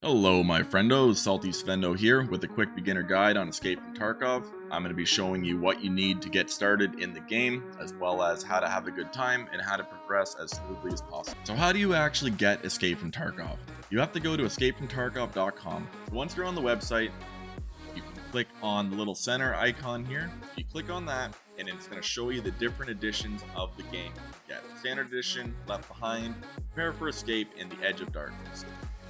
Hello my friendos, Salty Svendo here with a quick beginner guide on Escape from Tarkov. I'm going to be showing you what you need to get started in the game, as well as how to have a good time and how to progress as smoothly as possible. So how do you actually get Escape from Tarkov? You have to go to escapefromtarkov.com. Once you're on the website, you can click on the little center icon here. You click on that and it's going to show you the different editions of the game. You get Standard Edition, Left Behind, Prepare for Escape, and the Edge of Darkness.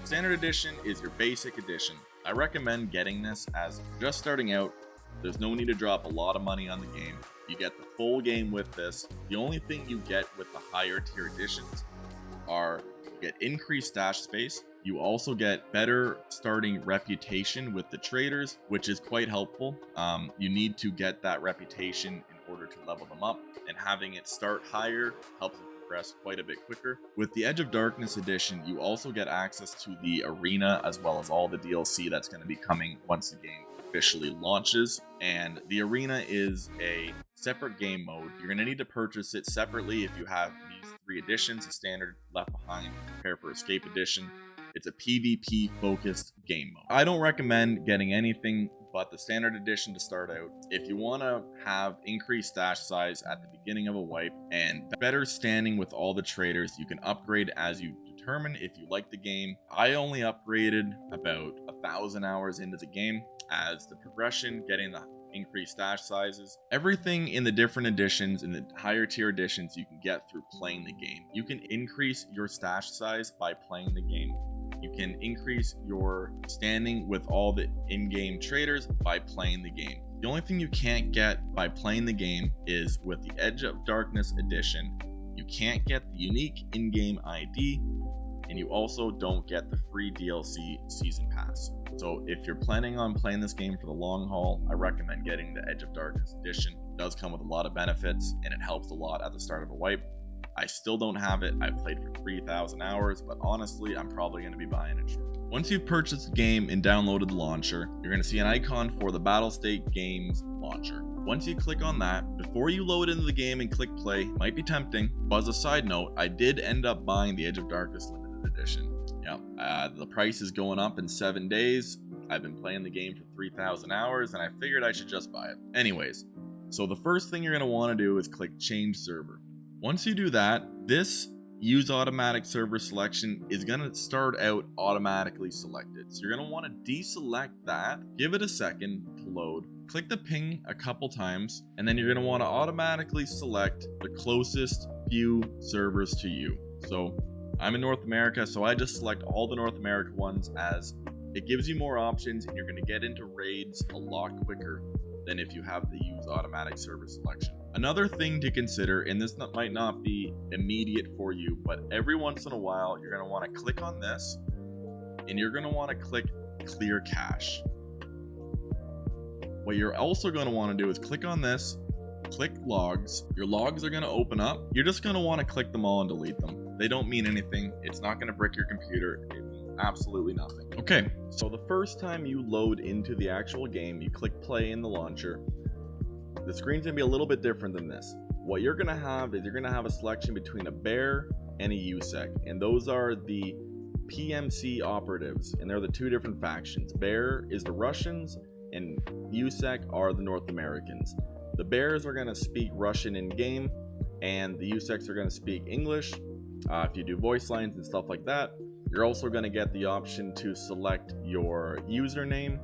Standard Edition is your basic edition. I recommend getting this as just starting out. There's no need to drop a lot of money on the game. You get the full game with this. The only thing you get with the higher tier editions are you get increased stash space. You also get better starting reputation with the traders, which is quite helpful. You need to get that reputation in order to level them up, and having it start higher helps progress quite a bit quicker. With the Edge of Darkness edition, you also get access to the arena as well as all the DLC that's going to be coming once the game officially launches. And the arena is a separate game mode. You're going to need to purchase it separately if you have these three editions: the Standard, Left Behind, Prepare for Escape edition. It's a PvP focused game mode. I don't recommend getting anything but the Standard Edition to start out. If you want to have increased stash size at the beginning of a wipe and better standing with all the traders, you can upgrade as you determine if you like the game. I only upgraded about 1,000 hours into the game, as the progression, getting the increased stash sizes, everything in the different editions, in the higher tier editions, you can get through playing the game. You can increase your stash size by playing the game. You can increase your standing with all the in-game traders by playing the game. The only thing you can't get by playing the game is with the Edge of Darkness edition. You can't get the unique in-game ID, and you also don't get the free DLC season pass. So if you're planning on playing this game for the long haul, I recommend getting the Edge of Darkness edition. It does come with a lot of benefits and it helps a lot at the start of a wipe. I still don't have it. I played for 3,000 hours, but honestly, I'm probably going to be buying it. Once you've purchased the game and downloaded the launcher, you're going to see an icon for the Battlestate Games launcher. Once you click on that, before you load into the game and click play, might be tempting, but as a side note, I did end up buying the Edge of Darkness Limited Edition. The price is going up in 7 days. I've been playing the game for 3,000 hours, and I figured I should just buy it. Anyways, so the first thing you're going to want to do is click Change Server. Once you do that, this Use Automatic Server Selection is going to start out automatically selected. So you're going to want to deselect that, give it a second to load, click the ping a couple times, and then you're going to want to automatically select the closest few servers to you. So I'm in North America, so I just select all the North America ones, as it gives you more options and you're going to get into raids a lot quicker than if you have the Use Automatic Server Selection. Another thing to consider, and this might not be immediate for you, but every once in a while you're going to want to click on this and you're going to want to click Clear Cache. What you're also going to want to do is click on this, click Logs. Your logs are going to open up. You're just going to want to click them all and delete them. They don't mean anything. It's not going to brick your computer. It means absolutely nothing. Okay, so the first time you load into the actual game, you click play in the launcher. The screen's gonna be a little bit different than this. What you're gonna have is you're gonna have a selection between a bear and a USEC, and those are the PMC operatives, and they're the two different factions. Bear is the Russians and USEC are the North Americans. The bears are gonna speak Russian in game, and the USECs are gonna speak English. If you do voice lines and stuff like that, you're also gonna get the option to select your username,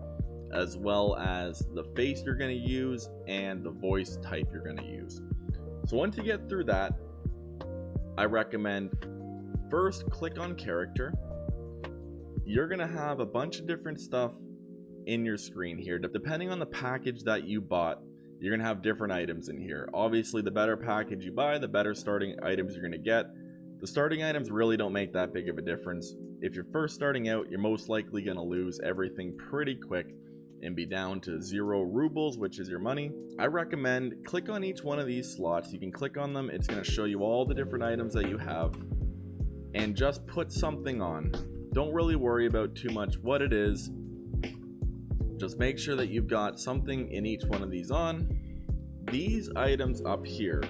as well as the face you're going to use and the voice type you're going to use. So once you get through that, I recommend first click on character. You're going to have a bunch of different stuff in your screen here. Depending on the package that you bought, you're going to have different items in here. Obviously, the better package you buy, the better starting items you're going to get. The starting items really don't make that big of a difference. If you're first starting out, you're most likely going to lose everything pretty quick and be down to 0 rubles, which is your money. I recommend click on each one of these slots. You can click on them. It's going to show you all the different items that you have, and just put something on. Don't really worry about too much what it is. Just make sure that you've got something in each one of these on. These items up here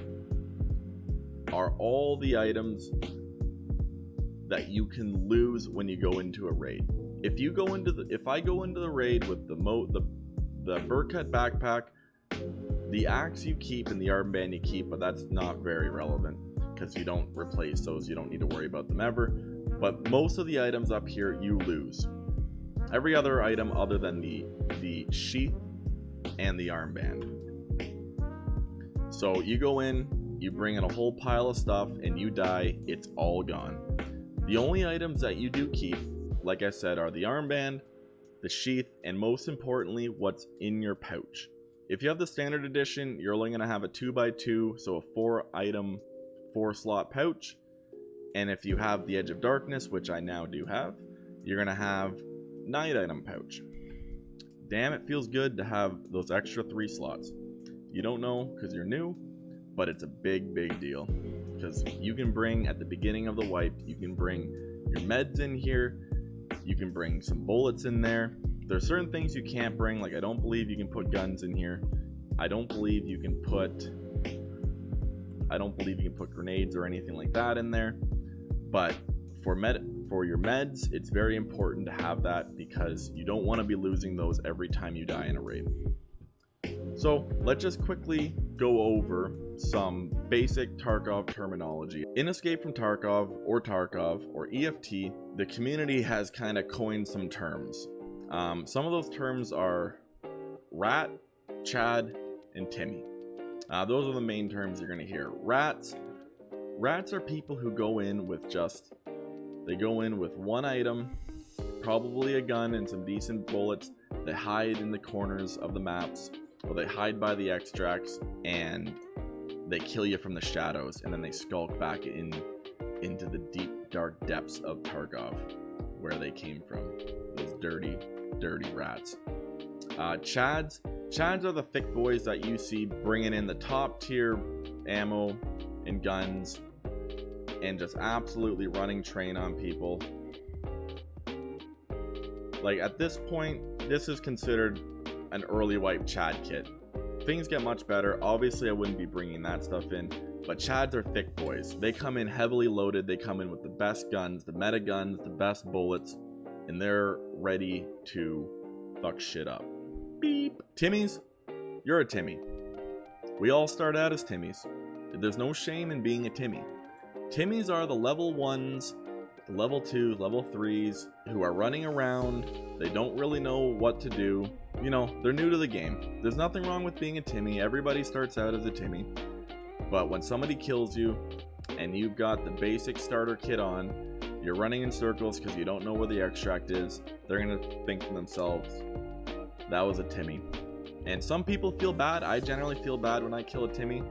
are all the items that you can lose when you go into a raid. if I go into the raid with the burr cut backpack, the axe you keep and the armband you keep, but that's not very relevant because you don't replace those. You don't need to worry about them ever. But most of the items up here you lose. Every other item other than the sheath and the armband. So you go in, you bring in a whole pile of stuff, and you die, it's all gone. The only items that you do keep, like I said, are the armband, the sheath, and most importantly, what's in your pouch. If you have the standard edition, you're only going to have a 2x2, so a 4 item, 4 slot pouch. And if you have the Edge of Darkness, which I now do have, you're going to have 9 item pouch. Damn, it feels good to have those extra 3 slots. You don't know because you're new, but it's a big deal. Because you can bring, at the beginning of the wipe, you can bring your meds in here, you can bring some bullets in there. There's certain things you can't bring, like I don't believe you can put guns in here. I don't believe you can put grenades or anything like that in there. But for your meds, it's very important to have that because you don't want to be losing those every time you die in a raid. So let's just quickly go over some basic Tarkov terminology. In Escape from Tarkov or EFT, the community has kind of coined some terms. Some of those terms are rat, Chad, and Timmy. Those are the main terms you're going to hear. Rats are people who go in with one item, probably a gun and some decent bullets. They hide in the corners of the maps, or they hide by the extracts, and they kill you from the shadows, and then they skulk back into the deep dark depths of Tarkov, where they came from. Those dirty rats. Chads are the thick boys that you see bringing in the top tier ammo and guns and just absolutely running train on people. Like at this point, this is considered an early wipe Chad kit. Things get much better. Obviously I wouldn't be bringing that stuff in, but Chads are thick boys. They come in heavily loaded. They come in with the best guns, the meta guns, the best bullets, and they're ready to fuck shit up. Beep. Timmies, you're a Timmy. We all start out as Timmies. There's no shame in being a Timmy. Timmies are the level 1s, the level 2s, level 3s who are running around. They don't really know what to do. You know, they're new to the game. There's nothing wrong with being a Timmy. Everybody starts out as a Timmy. But when somebody kills you and you've got the basic starter kit on, you're running in circles because you don't know where the extract is, they're going to think to themselves, that was a Timmy. And some people feel bad. I generally feel bad when I kill a Timmy,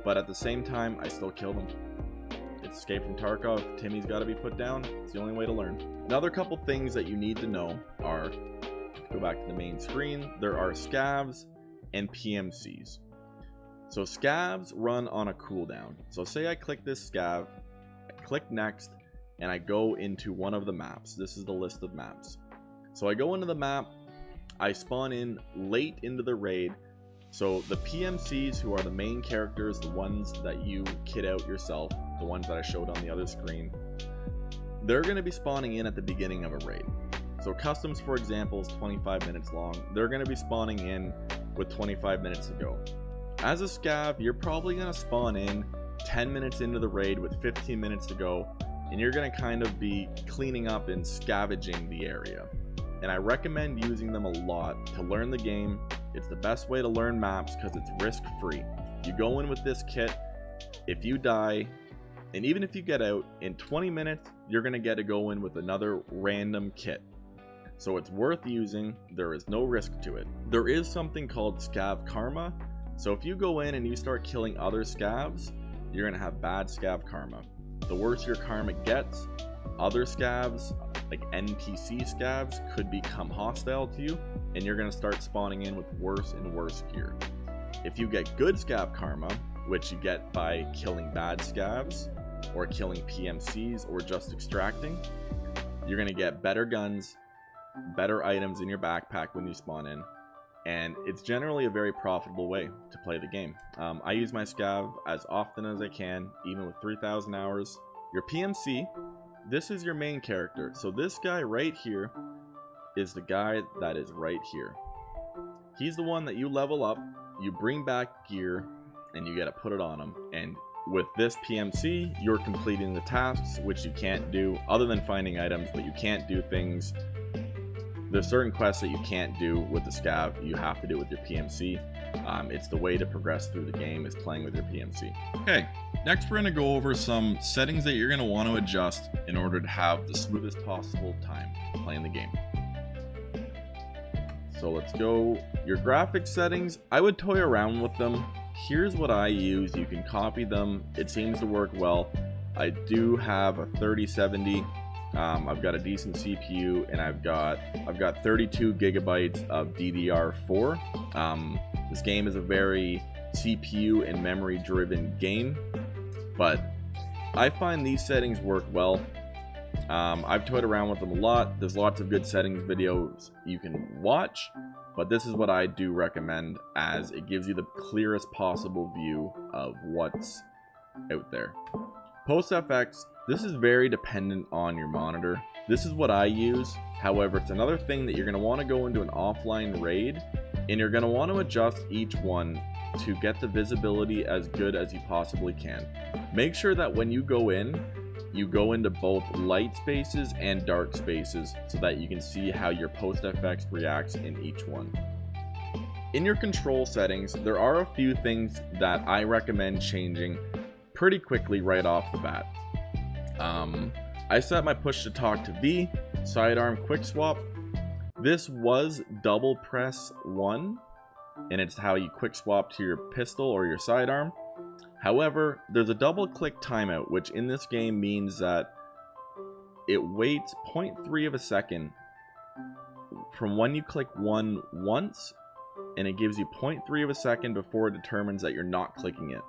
but at the same time, I still kill them. It's Escape from Tarkov. Timmy's got to be put down. It's the only way to learn. Another couple things that you need to know are, go back to the main screen, there are scavs and PMCs. So scavs run on a cooldown. So say I click this scav, I click next, and I go into one of the maps. This is the list of maps. So I go into the map, I spawn in late into the raid. So the PMCs, who are the main characters, the ones that you kit out yourself, the ones that I showed on the other screen, they're going to be spawning in at the beginning of a raid. So customs, for example, is 25 minutes long. They're going to be spawning in with 25 minutes to go. As a scav, you're probably going to spawn in 10 minutes into the raid with 15 minutes to go, and you're going to kind of be cleaning up and scavenging the area. And I recommend using them a lot to learn the game. It's the best way to learn maps because it's risk-free. You go in with this kit, if you die, and even if you get out, in 20 minutes, you're going to get to go in with another random kit. So it's worth using. There is no risk to it. There is something called scav karma. So if you go in and you start killing other scavs, you're going to have bad scav karma. The worse your karma gets, other scavs, like NPC scavs, could become hostile to you, and you're going to start spawning in with worse and worse gear. If you get good scav karma, which you get by killing bad scavs, or killing PMCs, or just extracting, you're going to get better guns, better items in your backpack when you spawn in, and it's generally a very profitable way to play the game. I use my scav as often as I can, even with 3,000 hours. Your PMC, this is your main character. So this guy right here is the guy that is right here. He's the one that you level up, you bring back gear, and you gotta put it on him. And with this PMC, you're completing the tasks, which you can't do other than finding items, but you can't do things. There's certain quests that you can't do with the scav. You have to do it with your PMC. It's the way to progress through the game, is playing with your PMC. Okay, next we're gonna go over some settings that you're gonna want to adjust in order to have the smoothest possible time playing the game. So let's go. Your graphics settings, I would toy around with them. Here's what I use. You can copy them. It seems to work well. I do have a 3070. I've got a decent CPU, and I've got 32 gigabytes of DDR4. This game is a very CPU and memory driven game, but I find these settings work well. I've toyed around with them a lot. There's lots of good settings videos you can watch, but this is what I do recommend, as it gives you the clearest possible view of what's out there. Post FX, this is very dependent on your monitor. This is what I use. However, it's another thing that you're going to want to go into an offline raid, and you're going to want to adjust each one to get the visibility as good as you possibly can. Make sure that when you go into both light spaces and dark spaces so that you can see how your post FX reacts in each one. In your control settings, there are a few things that I recommend changing pretty quickly right off the bat. I set my push to talk to V, sidearm quick swap. This was double press 1, and it's how you quick swap to your pistol or your sidearm. However, there's a double click timeout, which in this game means that it waits 0.3 of a second from when you click 1 once, and it gives you 0.3 of a second before it determines that you're not clicking it.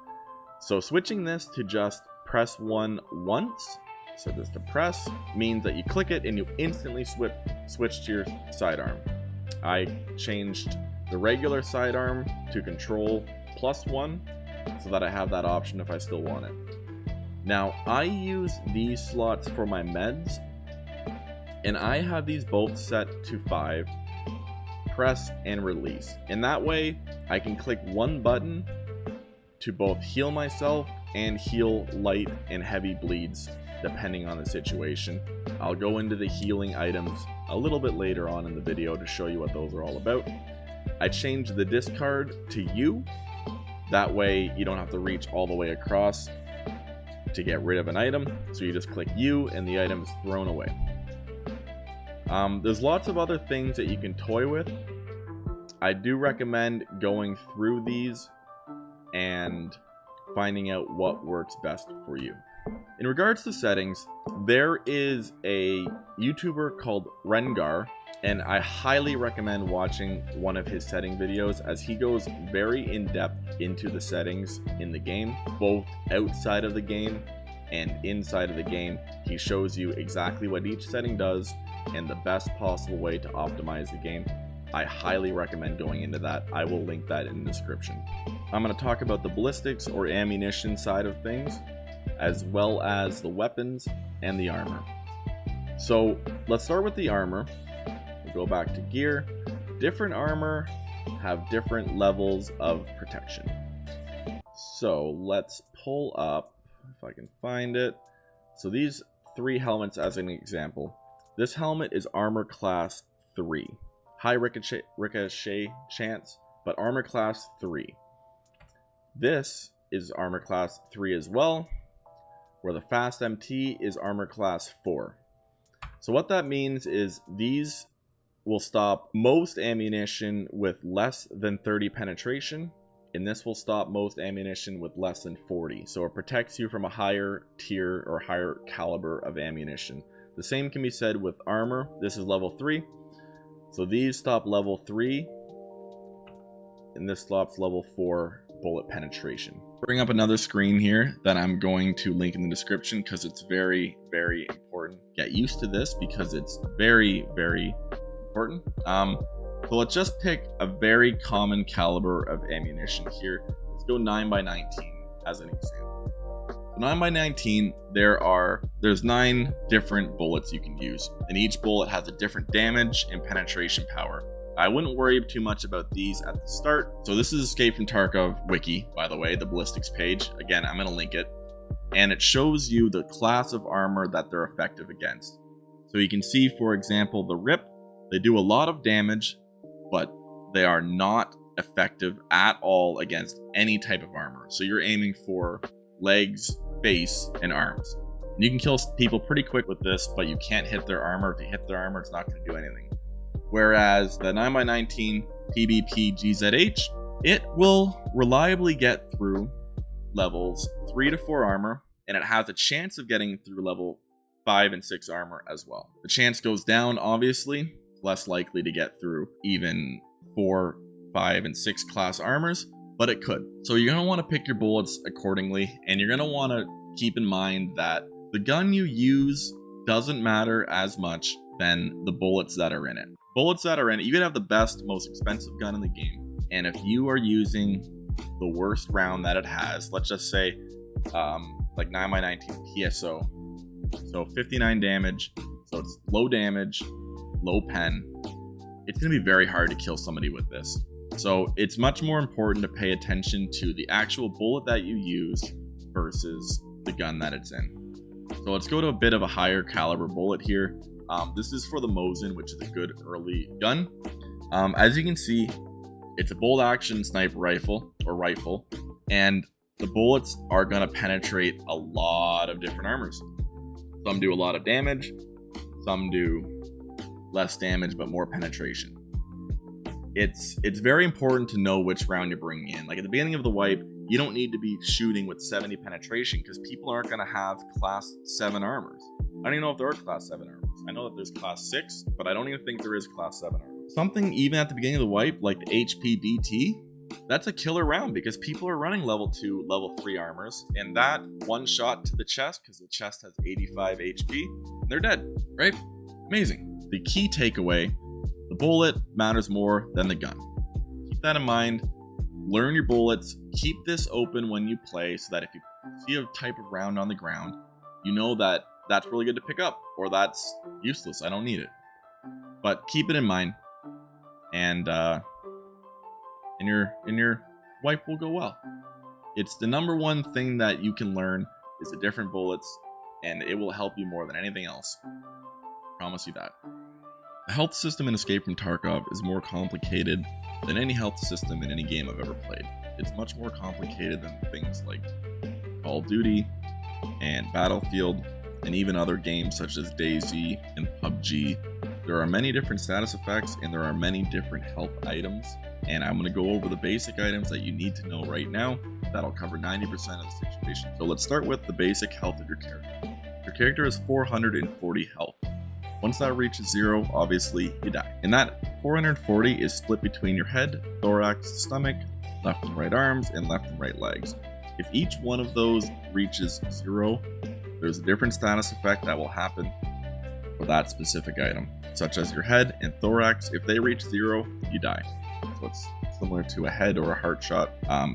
So switching this to just press 1 once, so just to press, means that you click it and you instantly switch to your sidearm. I changed the regular sidearm to control +1 so that I have that option if I still want it. Now, I use these slots for my meds, and I have these both set to 5, press and release. And that way, I can click one button to both heal myself and heal light and heavy bleeds, depending on the situation. I'll go into the healing items a little bit later on in the video to show you what those are all about. I changed the discard to U. That way you don't have to reach all the way across to get rid of an item. So you just click U and the item is thrown away. There's lots of other things that you can toy with. I do recommend going through these and finding out what works best for you. In regards to settings, there is a YouTuber called Rengar, and I highly recommend watching one of his setting videos, as he goes very in depth into the settings in the game, both outside of the game and inside of the game. He shows you exactly what each setting does and the best possible way to optimize the game. I highly recommend going into that. I will link that in the description. I'm going to talk about the ballistics or ammunition side of things, as well as the weapons and the armor. So let's start with the armor. We'll go back to gear. Different armor have different levels of protection. So let's pull up, if I can find it. So these 3 helmets as an example. This helmet is armor class 3. High ricochet chance, but armor class 3. This is armor class 3 as well, where the fast MT is armor class 4. So what that means is these will stop most ammunition with less than 30 penetration, and this will stop most ammunition with less than 40. So it protects you from a higher tier or higher caliber of ammunition. The same can be said with armor. This is level 3. So these stop level 3, and this stops level 4 bullet penetration. Bring up another screen here that I'm going to link in the description, because it's very, very important. Get used to this because it's very, very important. So let's just pick a very common caliber of ammunition here. Let's go 9x19 as an example. 9x19, there's 9 different bullets you can use, and each bullet has a different damage and penetration power. I wouldn't worry too much about these at the start. So this is Escape from Tarkov wiki, by the way, the ballistics page. Again, I'm going to link it. And it shows you the class of armor that they're effective against. So you can see, for example, the RIP, they do a lot of damage, but they are not effective at all against any type of armor. So you're aiming for legs, face, and arms. And you can kill people pretty quick with this, but you can't hit their armor. If you hit their armor, it's not going to do anything. Whereas the 9x19 PvP GZH, it will reliably get through levels 3 to 4 armor, and it has a chance of getting through level 5 and 6 armor as well. The chance goes down, obviously, less likely to get through even 4, 5, and 6 class armors, but it could. So you're going to want to pick your bullets accordingly, and you're going to want to keep in mind that the gun you use doesn't matter as much than the bullets that are in it. Bullets that are in it, you can have the best, most expensive gun in the game, and if you are using the worst round that it has, let's just say like 9x19 PSO, so 59 damage, so it's low damage, low pen, it's going to be very hard to kill somebody with this. So it's much more important to pay attention to the actual bullet that you use versus the gun that it's in. So let's go to a bit of a higher caliber bullet here. This is for the Mosin, which is a good early gun. As you can see, it's a bolt action sniper rifle, and the bullets are going to penetrate a lot of different armors. Some do a lot of damage, some do less damage but more penetration. It's very important to know which round you're bringing in. Like at the beginning of the wipe, you don't need to be shooting with 70 penetration because people aren't going to have class 7 armors. I don't even know if there are class 7 armors. I know that there's class 6, but I don't even think there is class 7 armor. Something even at the beginning of the wipe, like the HPDT, that's a killer round because people are running level 2, level 3 armors, and that one shot to the chest, because the chest has 85 HP, they're dead, right? Amazing. The key takeaway, the bullet matters more than the gun. Keep that in mind. Learn your bullets. Keep this open when you play so that if you see a type of round on the ground, you know that that's really good to pick up, or that's useless, I don't need it. But keep it in mind, and your wipe will go well. It's the number one thing that you can learn is the different bullets, and it will help you more than anything else. Promise you that. The health system in Escape from Tarkov is more complicated than any health system in any game I've ever played. It's much more complicated than things like Call of Duty and Battlefield, and even other games such as DayZ and PUBG. There are many different status effects, and there are many different health items, and I'm going to go over the basic items that you need to know right now. That'll cover 90% of the situation. So let's start with the basic health of your character. Your character has 440 health. Once that reaches 0, obviously you die. And that 440 is split between your head, thorax, stomach, left and right arms, and left and right legs. If each one of those reaches 0, there's a different status effect that will happen for that specific item, such as your head and thorax. If they reach 0, you die. So it's similar to a head or a heart shot.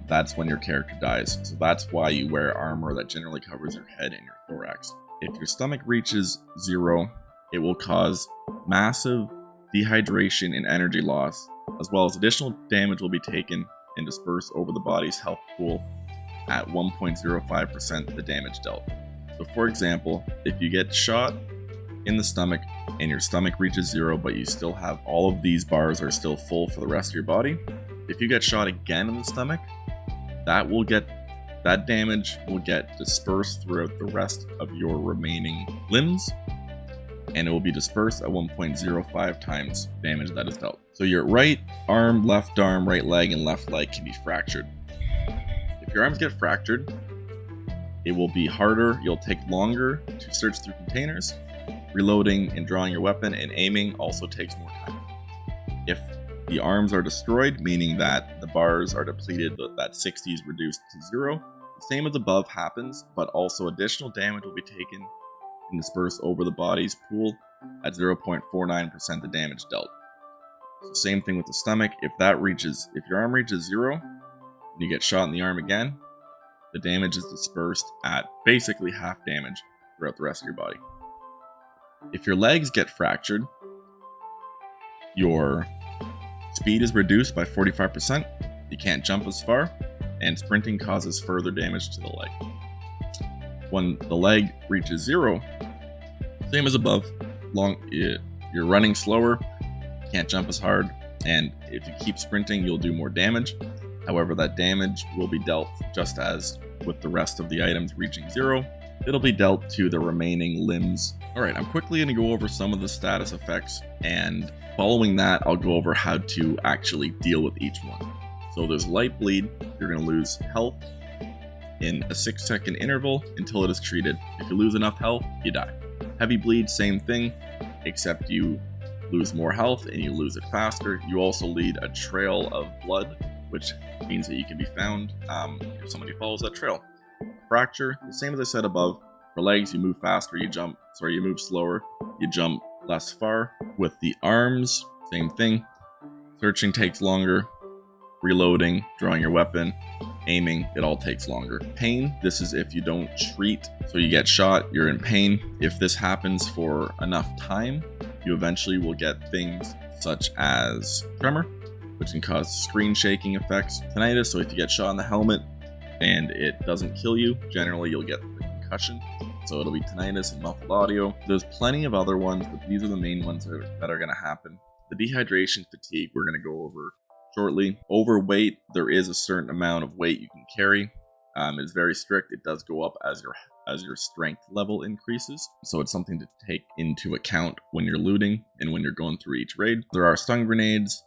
That's when your character dies. So that's why you wear armor that generally covers your head and your thorax. If your stomach reaches 0, it will cause massive dehydration and energy loss, as well as additional damage will be taken and dispersed over the body's health pool at 1.05% the damage dealt. So for example, if you get shot in the stomach and your stomach reaches 0, but you still have all of these bars are still full for the rest of your body, if you get shot again in the stomach, that damage will get dispersed throughout the rest of your remaining limbs, and it will be dispersed at 1.05 times damage that is dealt. So your right arm, right leg, and left leg can be fractured. If your arms get fractured, it will be harder, you'll take longer to search through containers. Reloading and drawing your weapon and aiming also takes more time. If the arms are destroyed, meaning that the bars are depleted, that 60 is reduced to 0, the same as above happens, but also additional damage will be taken and dispersed over the body's pool at 0.49% the damage dealt. So same thing with the stomach. If your arm reaches 0 and you get shot in the arm again, the damage is dispersed at basically half damage throughout the rest of your body. If your legs get fractured, your speed is reduced by 45%, you can't jump as far, and sprinting causes further damage to the leg. When the leg reaches 0, same as above, you're running slower, can't jump as hard, and if you keep sprinting, you'll do more damage. However, that damage will be dealt just as with the rest of the items reaching 0. It'll be dealt to the remaining limbs. Alright, I'm quickly going to go over some of the status effects, and following that, I'll go over how to actually deal with each one. So there's light bleed. You're going to lose health in a 6-second interval until it is treated. If you lose enough health, you die. Heavy bleed, same thing, except you lose more health and you lose it faster. You also lead a trail of blood, which means that you can be found if somebody follows that trail. Fracture, the same as I said above. For legs, you move faster, you move slower, you jump less far. With the arms, same thing. Searching takes longer. Reloading, drawing your weapon, aiming, it all takes longer. Pain, this is if you don't treat. So you get shot, you're in pain. If this happens for enough time, you eventually will get things such as tremor, which can cause screen shaking effects. Tinnitus, so if you get shot in the helmet and it doesn't kill you, generally you'll get the concussion. So it'll be tinnitus and muffled audio. There's plenty of other ones, but these are the main ones that are going to happen. The dehydration fatigue we're going to go over shortly. Overweight, there is a certain amount of weight you can carry. It's very strict. It does go up as your strength level increases. So it's something to take into account when you're looting and when you're going through each raid. There are stun grenades.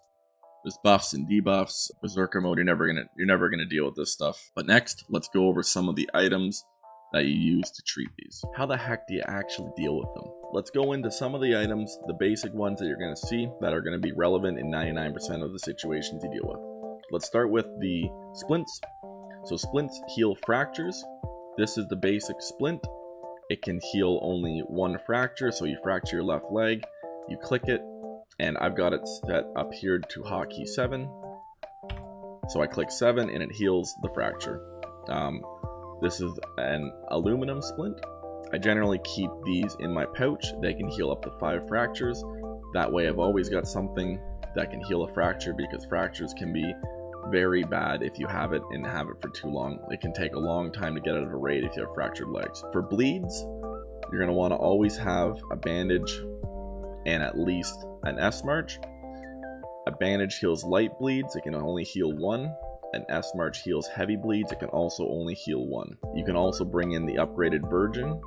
There's buffs and debuffs. Berserker mode, you're never gonna deal with this stuff. But next, let's go over some of the items that you use to treat these. How the heck do you actually deal with them? Let's go into some of the items, the basic ones that you're going to see that are going to be relevant in 99% of the situations you deal with. Let's start with the splints. So splints heal fractures. This is the basic splint. It can heal only one fracture, so you fracture your left leg, you click it, and I've got it set up here to hotkey 7. So I click 7 and it heals the fracture. This is an aluminum splint. I generally keep these in my pouch. They can heal up to 5 fractures. That way I've always got something that can heal a fracture, because fractures can be very bad if you have it and have it for too long. It can take a long time to get out of a raid if you have fractured legs. For bleeds, you're going to want to always have a bandage and at least an S-March. A bandage heals light bleeds. It can only heal 1. An S-March heals heavy bleeds. It can also only heal 1. You can also bring in the upgraded version.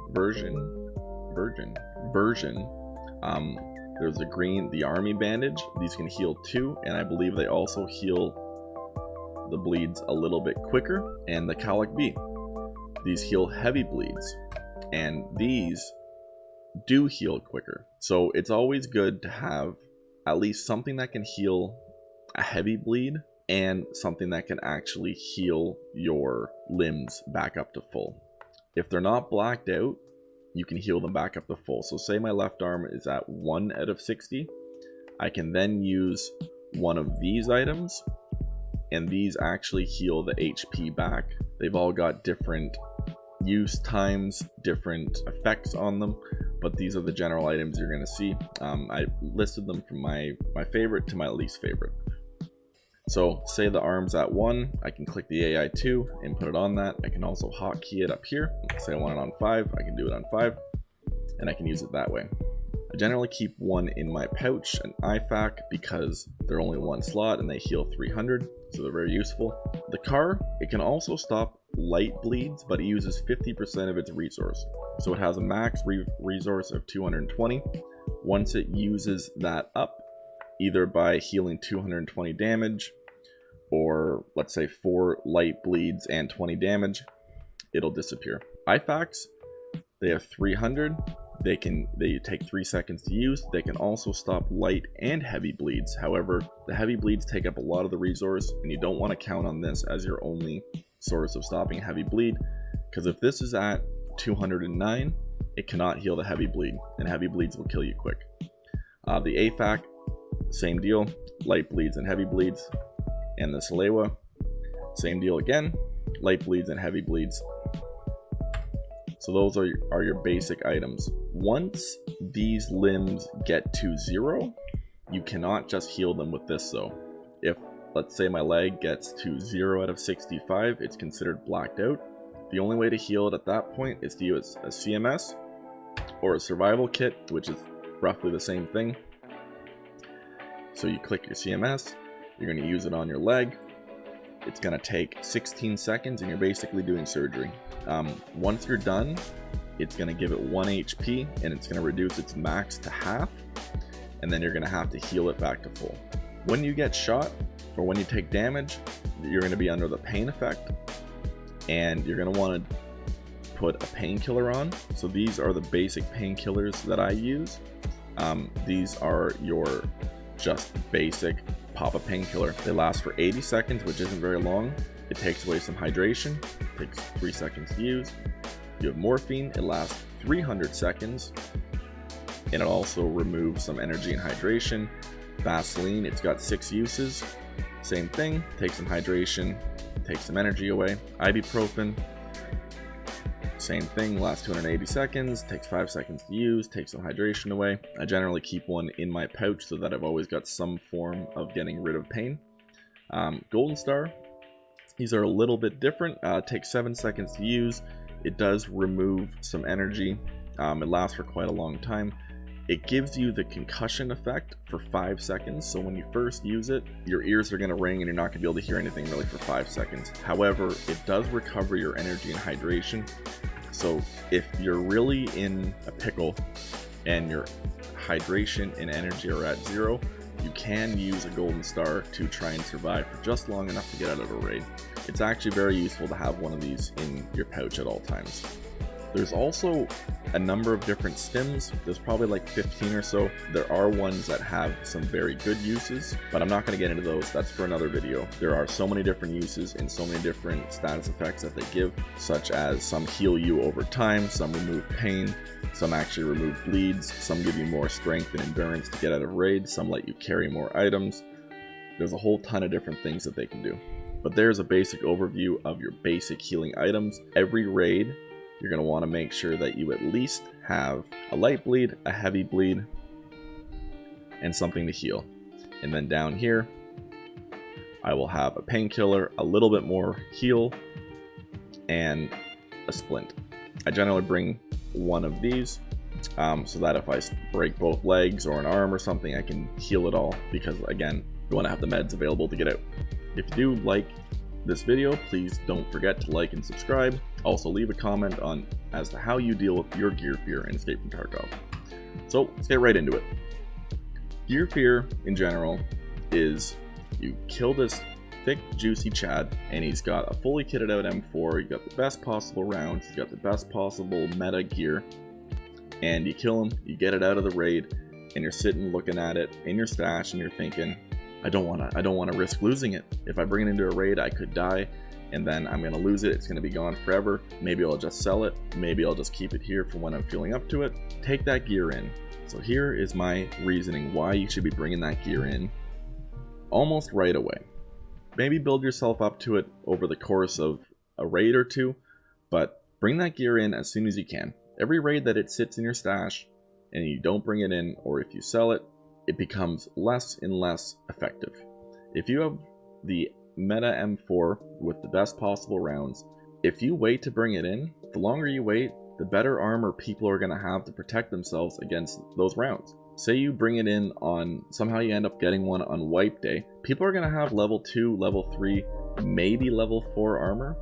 There's the army bandage. These can heal 2, and I believe they also heal the bleeds a little bit quicker. And the Calic B. These heal heavy bleeds, and these do heal quicker. So it's always good to have at least something that can heal a heavy bleed, and something that can actually heal your limbs back up to full. If they're not blacked out, you can heal them back up to full. So say my left arm is at 1 out of 60. I can then use one of these items, and these actually heal the HP back. They've all got different use times, different effects on them, but these are the general items you're going to see. I listed them from my favorite to my least favorite. So say the arm's at 1, I can click the AI2 and put it on that. I can also hotkey it up here. Say I want it on 5, I can do it on 5, and I can use it that way. I generally keep one in my pouch, an IFAK, because they're only one slot and they heal 300, so they're very useful. The car, it can also stop light bleeds, but it uses 50% of its resource. So it has a max resource of 220. Once it uses that up, either by healing 220 damage, or let's say 4 light bleeds and 20 damage, it'll disappear. IFAKs, they have 300. They take 3 seconds to use. They can also stop light and heavy bleeds. However, the heavy bleeds take up a lot of the resource, and you don't want to count on this as your only source of stopping a heavy bleed, because if this is at 209, it cannot heal the heavy bleed, and heavy bleeds will kill you quick. The AFAK, same deal, light bleeds and heavy bleeds. And the Salewa, same deal again, light bleeds and heavy bleeds. So those are your basic items. Once these limbs get to 0, you cannot just heal them with this though. If, let's say my leg gets to 0 out of 65, it's considered blacked out. The only way to heal it at that point is to use a CMS or a survival kit, which is roughly the same thing. So you click your CMS, you're going to use it on your leg. It's going to take 16 seconds and you're basically doing surgery. Once you're done, it's going to give it 1 HP and it's going to reduce its max to half, and then you're going to have to heal it back to full. When you get shot or when you take damage, you're going to be under the pain effect, and you're going to want to put a painkiller on. So these are the basic painkillers that I use. These are your just basic pop a painkiller. They last for 80 seconds, which isn't very long. It takes away some hydration, it takes 3 seconds to use. You have morphine, it lasts 300 seconds, and it also removes some energy and hydration. Vaseline, it's got 6 uses. Same thing, takes some hydration, takes some energy away. Ibuprofen, same thing, lasts 280 seconds, takes 5 seconds to use, takes some hydration away. I generally keep one in my pouch so that I've always got some form of getting rid of pain. Golden Star, these are a little bit different. Takes 7 seconds to use. It does remove some energy. It lasts for quite a long time. It gives you the concussion effect for 5 seconds, so when you first use it, your ears are going to ring and you're not going to be able to hear anything really for 5 seconds. However, it does recover your energy and hydration, so if you're really in a pickle and your hydration and energy are at 0, you can use a Golden Star to try and survive for just long enough to get out of a raid. It's actually very useful to have one of these in your pouch at all times. There's also a number of different stims. There's probably like 15 or so. There are ones that have some very good uses, but I'm not going to get into those. That's for another video. There are so many different uses and so many different status effects that they give, such as some heal you over time, some remove pain, some actually remove bleeds, some give you more strength and endurance to get out of raids, some let you carry more items. There's a whole ton of different things that they can do. But there's a basic overview of your basic healing items. Every raid, you're going to want to make sure that you at least have a light bleed, a heavy bleed, and something to heal. And then down here, I will have a painkiller, a little bit more heal, and a splint. I generally bring one of these so that if I break both legs or an arm or something, I can heal it all, because again, you want to have the meds available to get out. If you do like this video, please don't forget to like and subscribe. Also leave a comment on as to how you deal with your gear fear in Escape from Tarkov. So let's get right into it. Gear fear in general is you kill this thick juicy Chad and he's got a fully kitted out M4, you got the best possible rounds, you got the best possible meta gear, and you kill him, you get it out of the raid, and you're sitting looking at it in your stash and you're thinking, I don't want to risk losing it. If I bring it into a raid, I could die, and then I'm going to lose it. It's going to be gone forever. Maybe I'll just sell it. Maybe I'll just keep it here for when I'm feeling up to it. Take that gear in. So here is my reasoning why you should be bringing that gear in almost right away. Maybe build yourself up to it over the course of a raid or two, but bring that gear in as soon as you can. Every raid that it sits in your stash and you don't bring it in, or if you sell it, it becomes less and less effective. If you have the meta M4 with the best possible rounds, if you wait to bring it in, the longer you wait, the better armor people are going to have to protect themselves against those rounds. Say you bring it in on, somehow you end up getting one on wipe day, people are going to have level 2, level 3, maybe level 4 armor.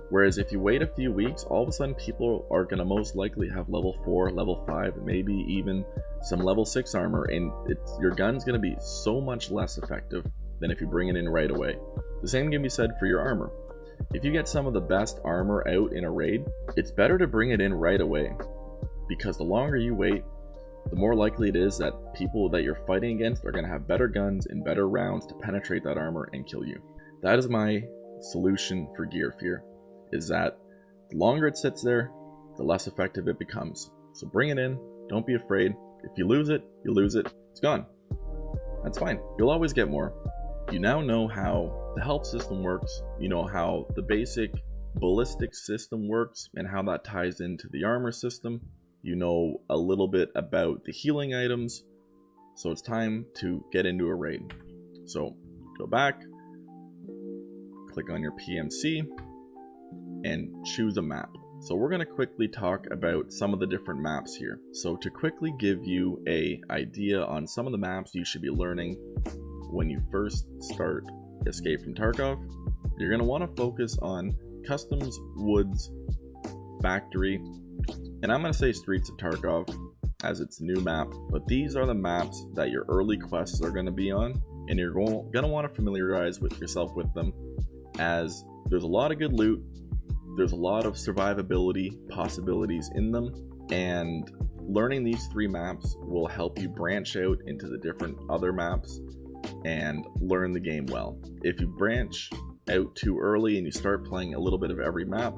Whereas if you wait a few weeks, all of a sudden people are going to most likely have level 4, level 5, maybe even some level 6 armor, and your gun's going to be so much less effective than if you bring it in right away. The same can be said for your armor. If you get some of the best armor out in a raid, it's better to bring it in right away, because the longer you wait, the more likely it is that people that you're fighting against are going to have better guns and better rounds to penetrate that armor and kill you. That is my solution for gear fear, is that the longer it sits there, the less effective it becomes. So bring it in, don't be afraid. If you lose it, you lose it, it's gone. That's fine, you'll always get more. You now know how the health system works, you know how the basic ballistics system works and how that ties into the armor system. You know a little bit about the healing items. So it's time to get into a raid. So go back, click on your PMC, and choose a map. So we're going to quickly talk about some of the different maps here. So to quickly give you an idea on some of the maps you should be learning when you first start Escape from Tarkov, you're going to want to focus on Customs, Woods, Factory, and I'm going to say Streets of Tarkov as it's a new map, but these are the maps that your early quests are going to be on, and you're going to want to familiarize yourself with them, as there's a lot of good loot, there's a lot of survivability possibilities in them, and learning these 3 maps will help you branch out into the different other maps and learn the game well. If you branch out too early and you start playing a little bit of every map,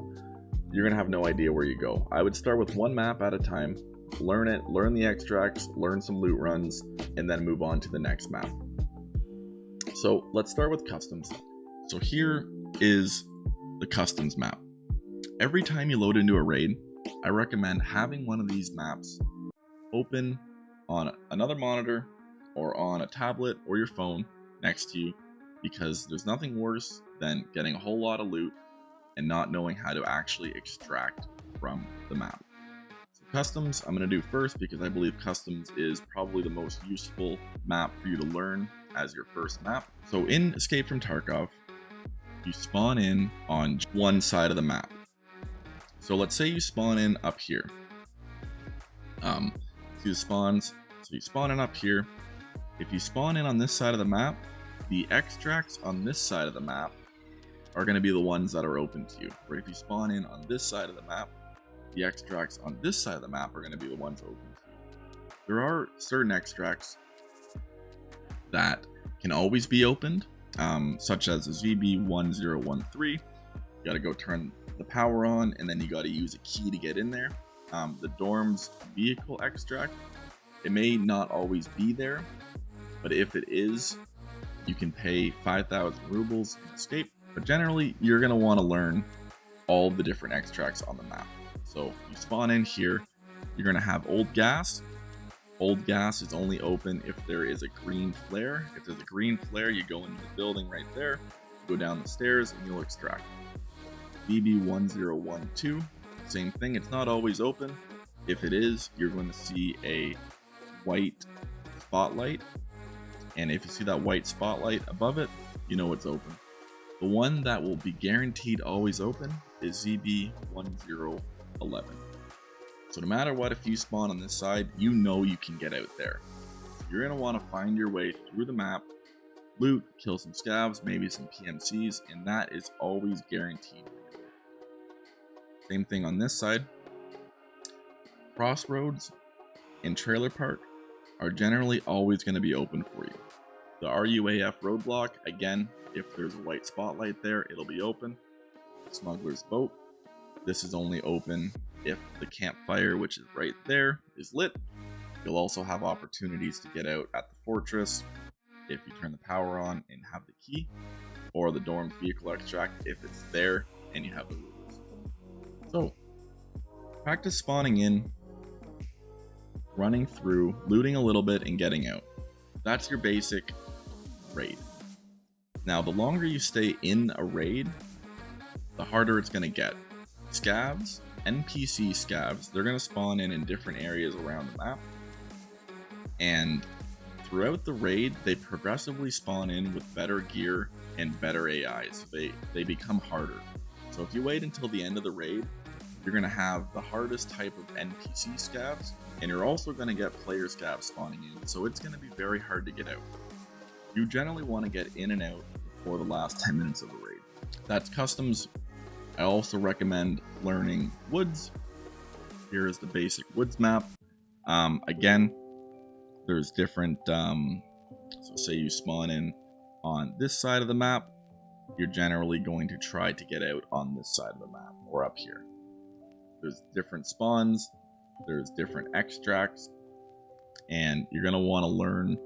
you're going to have no idea where you go. I would start with 1 map at a time, learn it, learn the extracts, learn some loot runs, and then move on to the next map. So let's start with Customs. So here is the Customs map. Every time you load into a raid, I recommend having one of these maps open on another monitor or on a tablet or your phone next to you, because there's nothing worse than getting a whole lot of loot and not knowing how to actually extract from the map. So Customs, I'm going to do first because I believe Customs is probably the most useful map for you to learn as your first map. So in Escape from Tarkov, you spawn in on one side of the map. So let's say you spawn in up here. You spawn in up here. If you spawn in on this side of the map, the extracts on this side of the map are going to be the ones that are open to you. Or if you spawn in on this side of the map, the extracts on this side of the map are going to be the ones open to you. There are certain extracts that can always be opened, such as a ZB1013. You got to go turn the power on, and then you got to use a key to get in there. The dorm's vehicle extract, it may not always be there, but if it is, you can pay 5,000 rubles and escape. But generally, you're going to want to learn all the different extracts on the map. So you spawn in here, you're going to have old gas. Old gas is only open if there is a green flare. If there's a green flare, you go into the building right there, go down the stairs, and you'll extract. BB1012, same thing, it's not always open. If it is, you're going to see a white spotlight, and if you see that white spotlight above it, you know it's open. The one that will be guaranteed always open is ZB1011. So no matter what, if you spawn on this side, you know you can get out there. You're going to want to find your way through the map, loot, kill some scavs, maybe some PMCs, and that is always guaranteed. Same thing on this side. Crossroads and trailer park are generally always going to be open for you. The RUAF roadblock, again, if there's a white spotlight there, it'll be open. Smuggler's boat, this is only open if the campfire, which is right there, is lit. You'll also have opportunities to get out at the fortress if you turn the power on and have the key, or the dorm vehicle extract if it's there and you have the rules. So practice spawning in, running through, looting a little bit, and getting out. That's your basic raid. Now, the longer you stay in a raid, the harder it's going to get. Scavs, NPC scavs, they're going to spawn in different areas around the map. And throughout the raid, they progressively spawn in with better gear and better AIs. They become harder. So if you wait until the end of the raid, you're going to have the hardest type of NPC scavs, and you're also going to get player scavs spawning in, so it's going to be very hard to get out. You generally want to get in and out before the last 10 minutes of the raid. That's Customs. I also recommend learning Woods. Here is the basic Woods map. Again, there's different, so say you spawn in on this side of the map, you're generally going to try to get out on this side of the map, or up here. There's different spawns, there's different extracts, and you're going to want to learn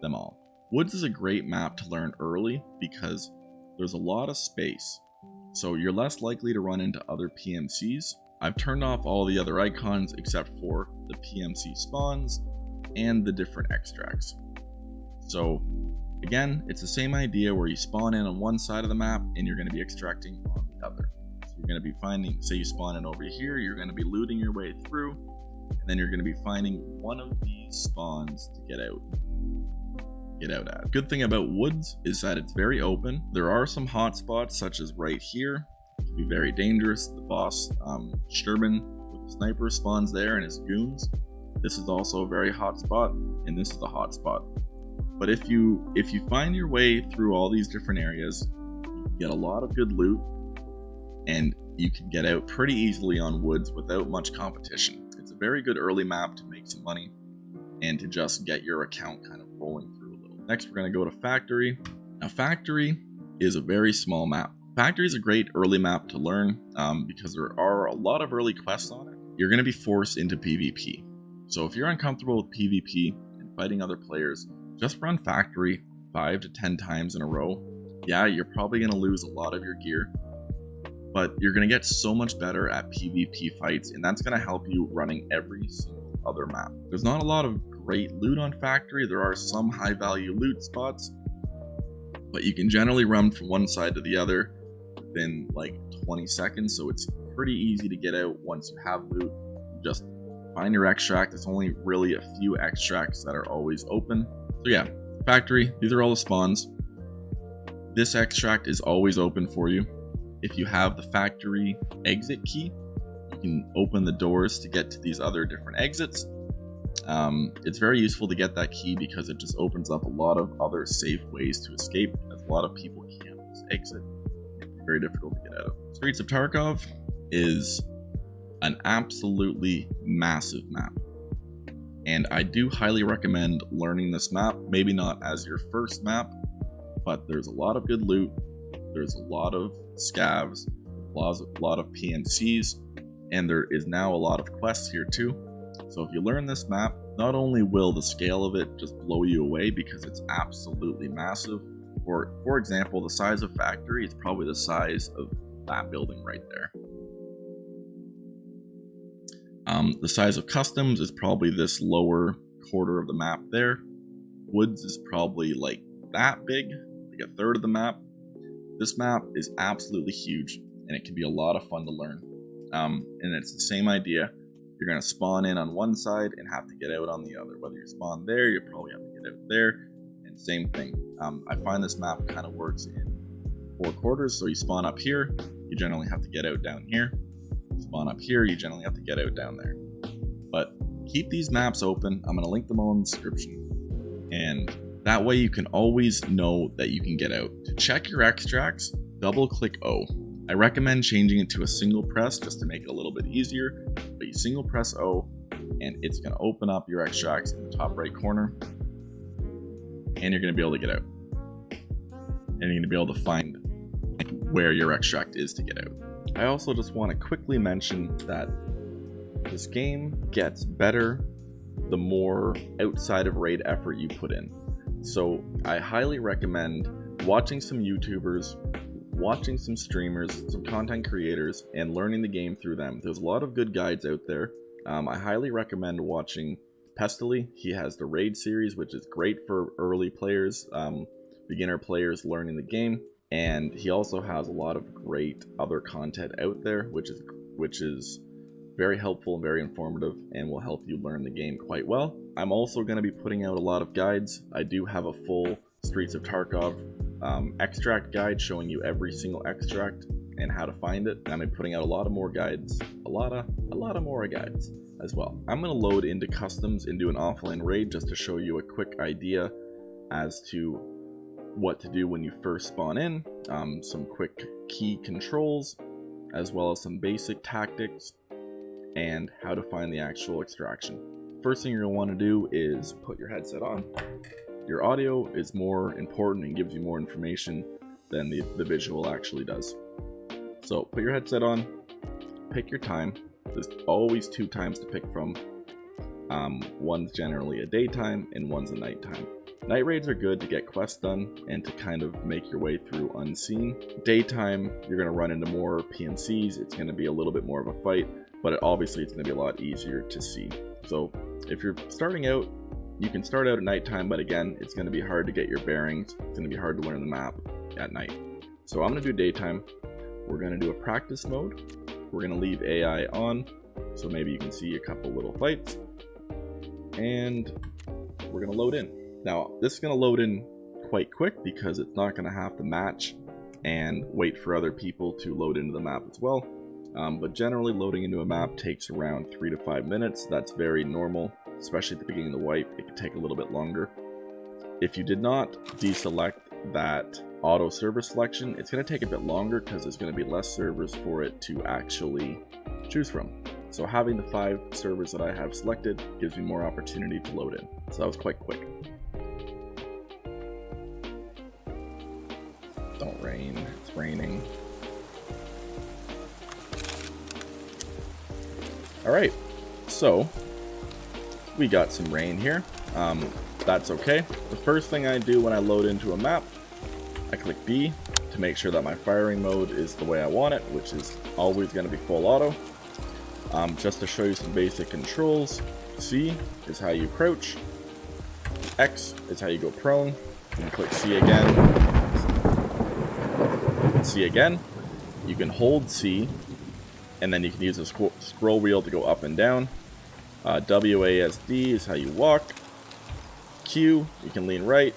them all. Woods is a great map to learn early because there's a lot of space. so you're less likely to run into other PMCs. I've turned off all the other icons except for the PMC spawns and the different extracts. So again, it's the same idea where you spawn in on one side of the map and you're going to be extracting on the other. So you're going to be finding, say you spawn in over here, you're going to be looting your way through, and then you're going to be finding one of these spawns to get out at. Good thing about woods is that it's very open. There are some hot spots, such as right here. It can be very dangerous. The boss, Sturban, with the sniper, spawns there and his goons. This is also a very hot spot, and this is a hot spot. But if you find your way through all these different areas, you can get a lot of good loot, and you can get out pretty easily on woods without much competition. It's a very good early map to make some money and to just get your account kind of rolling through a little. Next, we're going to go to Factory. Now, Factory is a very small map. Factory is a great early map to learn because there are a lot of early quests on it. You're going to be forced into PvP. So if you're uncomfortable with PvP and fighting other players, just run Factory 5 to 10 times in a row. Yeah, you're probably going to lose a lot of your gear, but you're going to get so much better at PvP fights, and that's going to help you running every single other map. There's not a lot of great loot on Factory. There are some high value loot spots, but you can generally run from one side to the other within like 20 seconds, so it's pretty easy to get out once you have loot. Just find your extract. There's only really a few extracts that are always open. So yeah, Factory, these are all the spawns. This extract is always open for you. If you have the Factory exit key, you can open the doors to get to these other different exits. It's very useful to get that key because it just opens up a lot of other safe ways to escape, as a lot of people can't just exit. It's very difficult to get out of. Streets of Tarkov is an absolutely massive map, and I do highly recommend learning this map. Maybe not as your first map, but there's a lot of good loot, there's a lot of scavs, a lot of PMCs, and there is now a lot of quests here too. So if you learn this map, not only will the scale of it just blow you away because it's absolutely massive. For example, the size of Factory is probably the size of that building right there. The size of Customs is probably this lower quarter of the map there. Woods is probably like that big, like a third of the map. This map is absolutely huge, and it can be a lot of fun to learn. And it's the same idea. You're going to spawn in on one side and have to get out on the other. Whether you spawn there, you probably have to get out there, and same thing. I find this map kind of works in 4 quarters. So you spawn up here, you generally have to get out down here. Spawn up here, you generally have to get out down there. But keep these maps open. I'm going to link them all in the description, and that way you can always know that you can get out. To check your extracts, double click O. I recommend changing it to a single press just to make it a little bit easier, but you single press O and it's going to open up your extracts in the top right corner, and you're going to be able to get out, and you're going to be able to find where your extract is to get out. I also just want to quickly mention that this game gets better the more outside of raid effort you put in. So I highly recommend watching some YouTubers, watching some streamers, some content creators, and learning the game through them. There's a lot of good guides out there. I highly recommend watching Pestily. He has the raid series, which is great for early players, beginner players learning the game. And he also has a lot of great other content out there, which is very helpful and very informative and will help you learn the game quite well. I'm also going to be putting out a lot of guides. I do have a full Streets of Tarkov extract guide showing you every single extract and how to find it. And I'm going to be putting out a lot of more guides, a lot of more guides as well. I'm going to load into Customs and do an offline raid just to show you a quick idea as to what to do when you first spawn in, some quick key controls, as well as some basic tactics, and how to find the actual extraction. First thing you're going to want to do is put your headset on. Your audio is more important and gives you more information than the visual actually does. So put your headset on, pick your time. There's always 2 times to pick from. One's generally a daytime and one's a nighttime. Night raids are good to get quests done and to kind of make your way through unseen. Daytime, you're going to run into more PMCs, it's going to be a little bit more of a fight, but obviously it's going to be a lot easier to see. So if you're starting out, you can start out at nighttime, but again, it's going to be hard to get your bearings, it's going to be hard to learn the map at night. So I'm going to do daytime. We're going to do a practice mode. We're going to leave AI on, so maybe you can see a couple little fights. And we're going to load in. Now, this is going to load in quite quick because it's not going to have to match and wait for other people to load into the map as well. But generally, loading into a map takes around 3 to 5 minutes. That's very normal, especially at the beginning of the wipe. It could take a little bit longer. If you did not deselect that auto server selection, it's going to take a bit longer because there's going to be less servers for it to actually choose from. So having the 5 servers that I have selected gives me more opportunity to load in. So that was quite quick. Don't rain, it's raining. Alright, so we got some rain here. That's okay. The first thing I do when I load into a map, I click B to make sure that my firing mode is the way I want it, which is always going to be full auto. Just to show you some basic controls, C is how you crouch, X is how you go prone, and click C again. C again, you can hold C, and then you can use the scroll wheel to go up and down. WASD is how you walk. Q, you can lean right.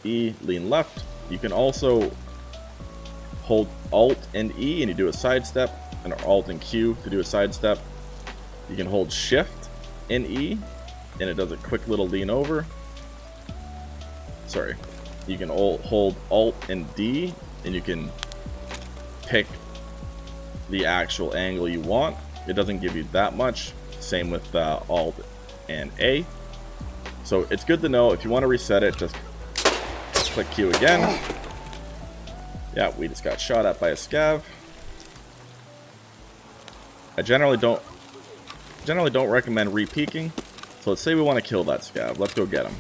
E, lean left. You can also hold Alt and E and you do a sidestep, and Alt and Q to do a sidestep. You can hold Shift and E, and it does a quick little lean over. Sorry. You can hold Alt and D, and you can pick the actual angle you want. It doesn't give you that much. Same with Alt and A. So it's good to know. If you want to reset it, just click Q again. Yeah, we just got shot at by a scav. I generally don't recommend re-peeking. So let's say we want to kill that scav. Let's go get him.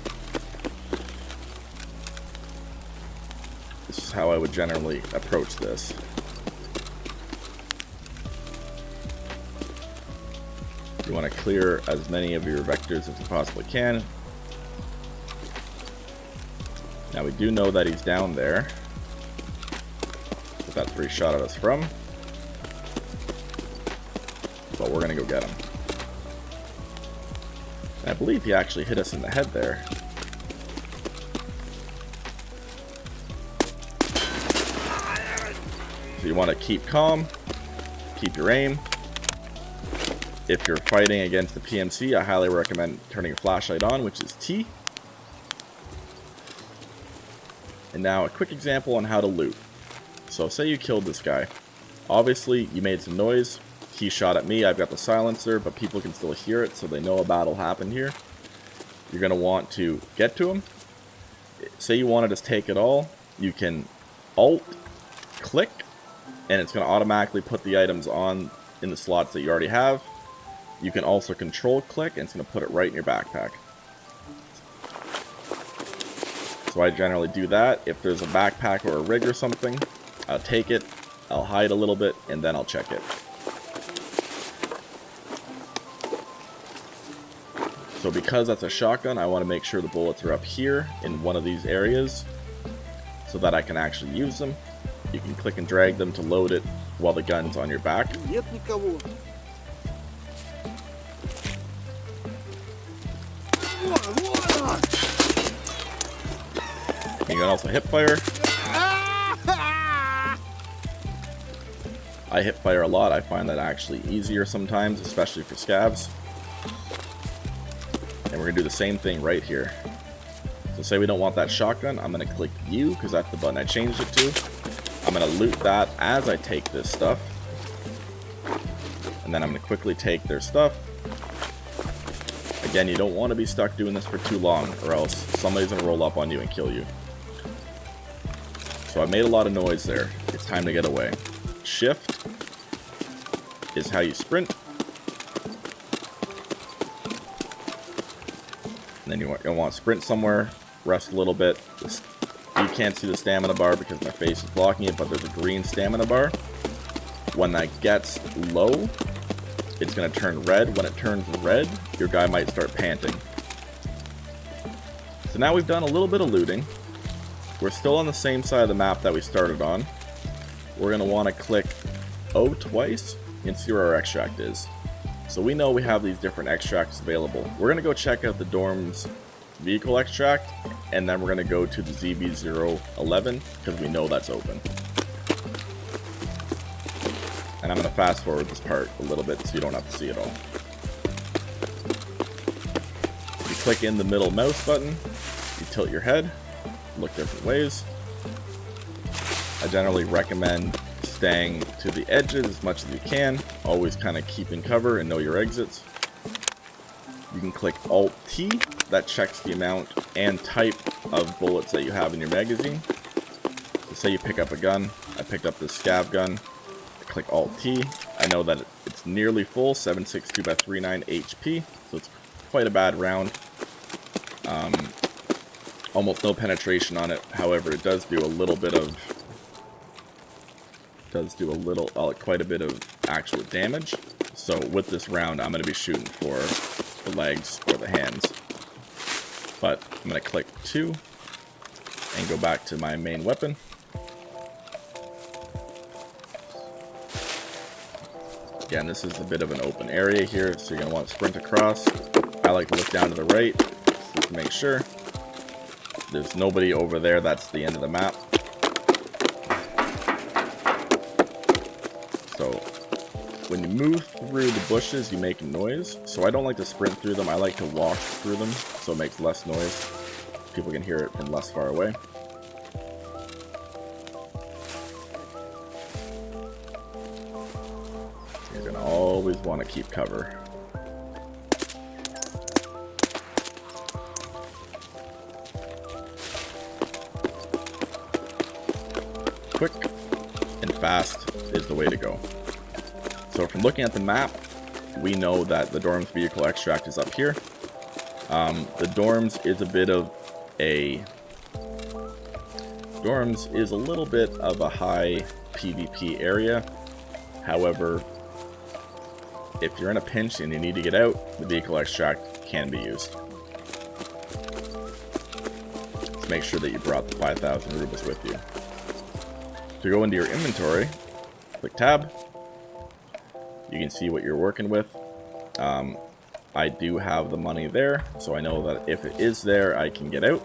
This is how I would generally approach this. You want to clear as many of your vectors as you possibly can. Now we do know that he's down there. That's where he shot at us from. But we're going to go get him. And I believe he actually hit us in the head there. So you want to keep calm, keep your aim. If you're fighting against the PMC, I highly recommend turning your flashlight on, which is T. And now a quick example on how to loot. So say you killed this guy. Obviously you made some noise. He shot at me, I've got the silencer, but people can still hear it, so they know a battle happened here. You're going to want to get to him. Say you want to just take it all. You can Alt, click, and it's going to automatically put the items on in the slots that you already have. You can also Control click, and it's going to put it right in your backpack. So I generally do that. If there's a backpack or a rig or something, I'll take it, I'll hide a little bit, and then I'll check it. So because that's a shotgun, I want to make sure the bullets are up here in one of these areas so that I can actually use them. You can click and drag them to load it while the gun's on your back. You can also hip fire. I hip fire a lot. I find that actually easier sometimes, especially for scavs. And we're going to do the same thing right here. So say we don't want that shotgun, I'm going to click U because that's the button I changed it to. I'm going to loot that as I take this stuff. And then I'm going to quickly take their stuff. Again, you don't want to be stuck doing this for too long or else somebody's going to roll up on you and kill you. So I made a lot of noise there. It's time to get away. Shift is how you sprint. And then you'll want to sprint somewhere, rest a little bit. You can't see the stamina bar because my face is blocking it, but there's a green stamina bar. When that gets low, it's going to turn red. When it turns red, your guy might start panting. So now we've done a little bit of looting. We're still on the same side of the map that we started on. We're going to want to click O twice and see where our extract is. So we know we have these different extracts available. We're going to go check out the dorm's vehicle extract, and then we're going to go to the ZB011 because we know that's open. And I'm going to fast forward this part a little bit so you don't have to see it all. You click in the middle mouse button, you tilt your head, look different ways. I generally recommend staying to the edges as much as you can, always kind of keeping cover and know your exits. You can click Alt-T, that checks the amount and type of bullets that you have in your magazine. So say you pick up a gun, I picked up this scav gun, I click Alt-T, I know that it's nearly full, 762x39 HP, so it's quite a bad round. Almost no penetration on it, however it does do a little bit of quite a bit of actual damage. So with this round, I'm going to be shooting for the legs or the hands. But I'm going to click 2 and go back to my main weapon. Again, this is a bit of an open area here, so you're going to want to sprint across. I like to look down to the right just to make sure. There's nobody over there, that's the end of the map. So when you move through the bushes, you make a noise. So I don't like to sprint through them, I like to walk through them so it makes less noise. People can hear it from less far away. You're going to always want to keep cover. Quick and fast is the way to go. So from looking at the map, we know that the dorm's vehicle extract is up here. The dorm's is a little bit of a high PvP area. However, if you're in a pinch and you need to get out, the vehicle extract can be used. Just make sure that you brought the 5,000 rubles with you. To go into your inventory, click tab. You can see what you're working with. I do have the money there, so I know that if it is there, I can get out.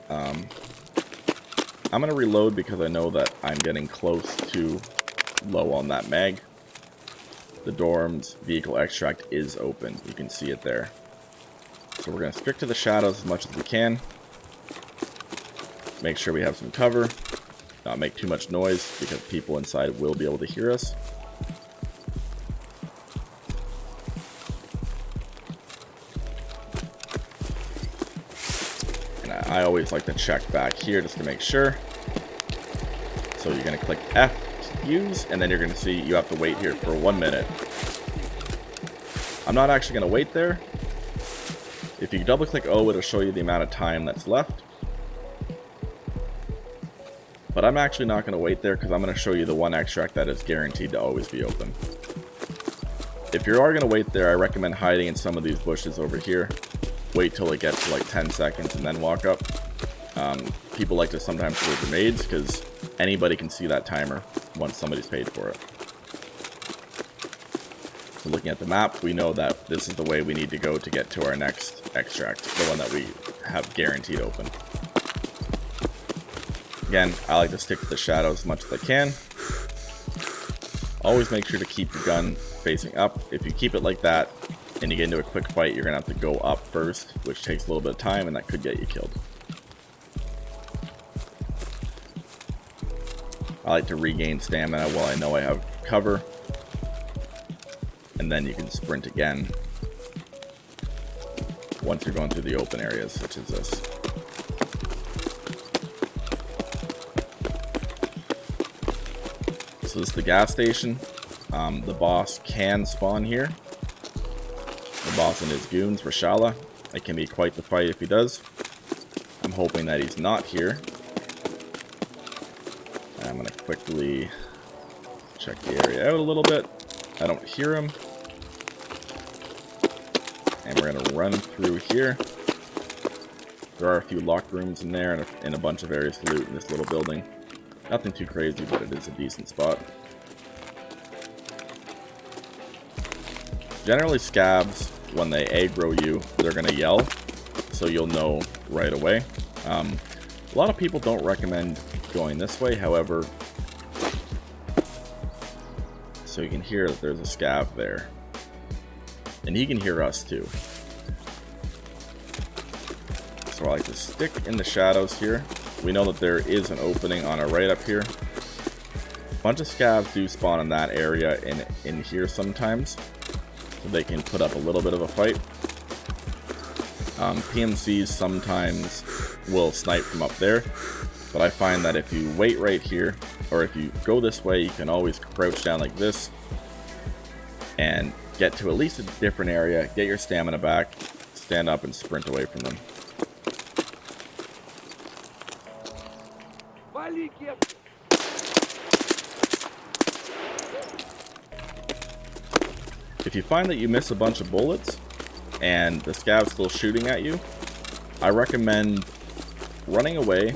I'm going to reload because I know that I'm getting close to low on that mag. The dorm's vehicle extract is open. You can see it there. So we're going to stick to the shadows as much as we can. Make sure we have some cover. Not make too much noise because people inside will be able to hear us. And I always like to check back here just to make sure. So you're going to click F to use, and then you're going to see you have to wait here for 1 minute. I'm not actually going to wait there. If you double click O, it'll show you the amount of time that's left. But I'm actually not going to wait there because I'm going to show you the one extract that is guaranteed to always be open. If you are going to wait there, I recommend hiding in some of these bushes over here. Wait till it gets to like 10 seconds and then walk up. People like to sometimes throw grenades because anybody can see that timer once somebody's paid for it. So looking at the map, we know that this is the way we need to go to get to our next extract, the one that we have guaranteed open. Again, I like to stick to the shadows as much as I can. Always make sure to keep your gun facing up. If you keep it like that and you get into a quick fight, you're going to have to go up first, which takes a little bit of time and that could get you killed. I like to regain stamina while I know I have cover. And then you can sprint again once you're going through the open areas such as this. So this is the gas station. The boss can spawn here. The boss and his goons, Rashala. It can be quite the fight if he does. I'm hoping that he's not here. I'm going to quickly check the area out a little bit. I don't hear him. And we're going to run through here. There are a few locked rooms in there and a bunch of areas to loot in this little building. Nothing too crazy, but it is a decent spot. Generally, scabs, when they aggro you, they're going to yell, so you'll know right away. A lot of people don't recommend going this way, however, so you can hear that there's a scab there. And he can hear us too. So I like to stick in the shadows here. We know that there is an opening on our right up here. A bunch of scabs do spawn in that area and in here sometimes, so they can put up a little bit of a fight. PMCs sometimes will snipe from up there, but I find that if you wait right here, or if you go this way, you can always crouch down like this and get to at least a different area, get your stamina back, stand up and sprint away from them. If you find that you miss a bunch of bullets and the scab's still shooting at you, I recommend running away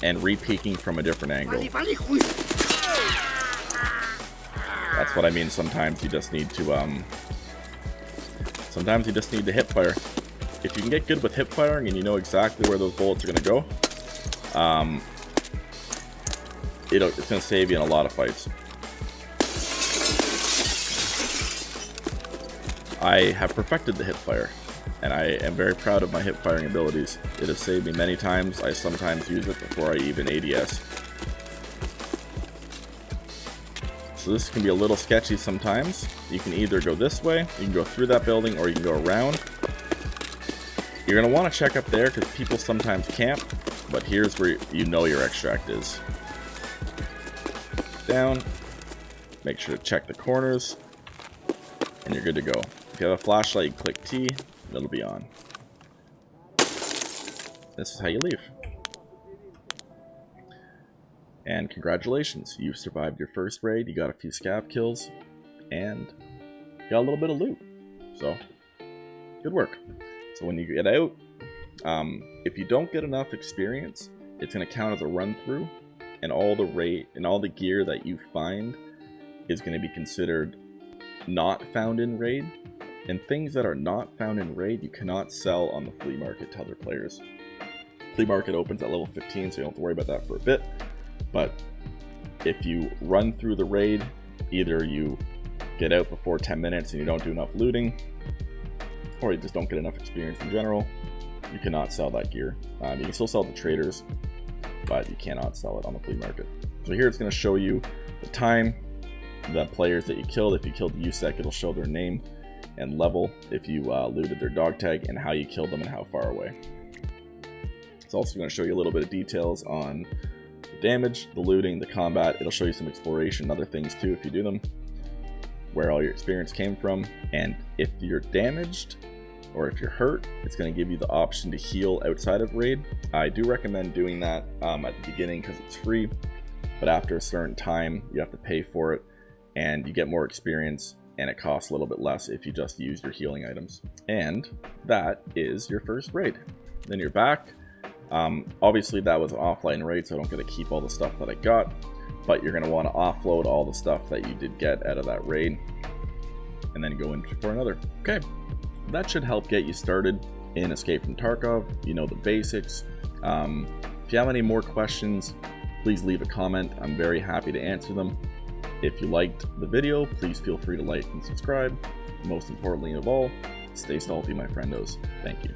and re-peeking from a different angle. That's what I mean. Sometimes you just need to hip fire. If you can get good with hip firing and you know exactly where those bullets are going to go, it's going to save you in a lot of fights. I have perfected the hip fire, and I am very proud of my hip firing abilities. It has saved me many times. I sometimes use it before I even ADS. So this can be a little sketchy sometimes. You can either go this way, you can go through that building, or you can go around. You're going to want to check up there because people sometimes camp, but here's where you know your extract is. Down, make sure to check the corners, and you're good to go. If you have a flashlight, you click T, and it'll be on. This is how you leave. And congratulations, you survived your first raid, you got a few scav kills, and got a little bit of loot. So, good work. So when you get out, if you don't get enough experience, it's going to count as a run through, and all the gear that you find is going to be considered not found in raid. And things that are not found in raid, you cannot sell on the flea market to other players. Flea market opens at level 15, so you don't have to worry about that for a bit. But if you run through the raid, either you get out before 10 minutes and you don't do enough looting, or you just don't get enough experience in general, you cannot sell that gear. You can still sell it to traders, but you cannot sell it on the flea market. So here it's going to show you the time, the players that you killed. If you killed the USEC, it'll show their name and level. If you looted their dog tag, and how you killed them and how far away. It's also going to show you a little bit of details on the damage, the looting, the combat. It'll show you some exploration and other things too if you do them, where all your experience came from. And if you're damaged or if you're hurt, it's going to give you the option to heal outside of raid. I do recommend doing that at the beginning because it's free, but after a certain time you have to pay for it, and you get more experience, and it costs a little bit less if you just use your healing items. And that is your first raid. Then you're back. Obviously that was an offline raid, so I don't get to keep all the stuff that I got, but you're going to want to offload all the stuff that you did get out of that raid, and then go in for another. Okay, that should help get you started in Escape from Tarkov. You know the basics. If you have any more questions, please leave a comment. I'm very happy to answer them. If you liked the video, please feel free to like and subscribe. Most importantly of all, stay salty, my friendos. Thank you.